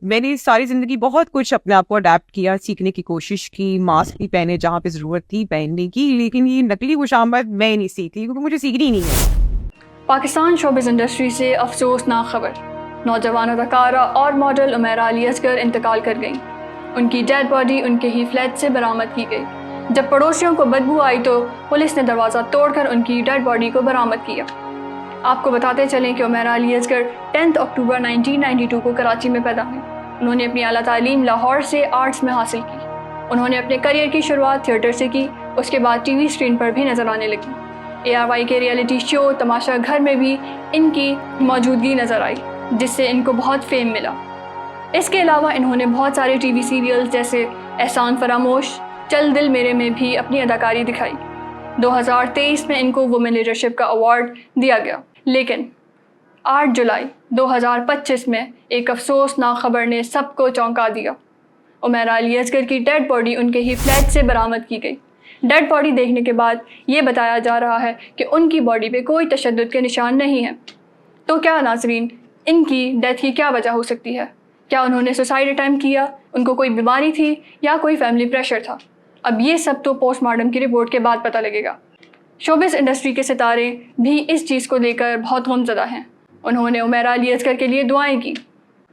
میں نے ساری زندگی بہت کچھ اپنے آپ کو اڈیپٹ کیا, سیکھنے کی کوشش کی, ماسک بھی پہنے جہاں پہ ضرورت تھی پہننے کی, لیکن یہ نقلی خوش آمد میں نہیں سیکھی کیونکہ مجھے سیکھنی نہیں ہے. پاکستان شوبز انڈسٹری سے افسوسناک خبر. نوجوان اداکارہ اور ماڈل عمیرہ علی اصغر انتقال کر گئیں. ان کی ڈیڈ باڈی ان کے ہی فلیٹ سے برآمد کی گئی. جب پڑوسیوں کو بدبو آئی تو پولیس نے دروازہ توڑ کر ان کی ڈیڈ باڈی کو برآمد کیا. آپ کو بتاتے چلیں کہ عمیرہ علی اصغر 10 اکتوبر 1992 کو کراچی میں پیدا ہوئی. انہوں نے اپنی اعلیٰ تعلیم لاہور سے آرٹس میں حاصل کی. انہوں نے اپنے کریئر کی شروعات تھیٹر سے کی, اس کے بعد ٹی وی اسکرین پر بھی نظر آنے لگی. ARY کے ریئلٹی شو تماشا گھر میں بھی ان کی موجودگی نظر آئی, جس سے ان کو بہت فیم ملا. اس کے علاوہ انہوں نے بہت سارے ٹی وی سیریلز جیسے احسان فراموش, چل دل میرے میں بھی اپنی اداکاری دکھائی. 2023 میں ان کو وومن لیڈرشپ کا ایوارڈ دیا گیا. لیکن 8 جولائی 2025 میں ایک افسوسناک خبر نے سب کو چونکا دیا. عمیرہ علی اصغر کی ڈیڈ باڈی ان کے ہی فلیٹ سے برآمد کی گئی. ڈیڈ باڈی دیکھنے کے بعد یہ بتایا جا رہا ہے کہ ان کی باڈی پہ کوئی تشدد کے نشان نہیں ہیں. تو کیا ناظرین, ان کی ڈیتھ کی کیا وجہ ہو سکتی ہے؟ کیا انہوں نے سوسائڈ اٹیمپٹ کیا, ان کو کوئی بیماری تھی یا کوئی فیملی پریشر تھا؟ اب یہ سب تو پوسٹ مارٹم کی رپورٹ کے بعد پتہ لگے گا. شوبز انڈسٹری کے ستارے بھی اس چیز کو لے کر بہت غمزدہ ہیں. انہوں نے عمیرہ علی اصغر کے لیے دعائیں کی.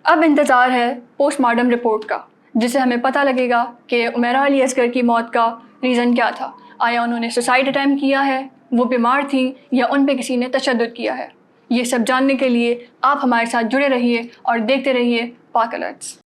اب انتظار ہے پوسٹ مارٹم رپورٹ کا, جس سے ہمیں پتہ لگے گا کہ عمیرہ علی اصغر کی موت کا ریزن کیا تھا. آیا انہوں نے سوسائڈ اٹیمپٹ کیا ہے, وہ بیمار تھیں, یا ان پہ کسی نے تشدد کیا ہے؟ یہ سب جاننے کے لیے آپ ہمارے ساتھ جڑے رہیے اور دیکھتے رہیے پاک الرٹس.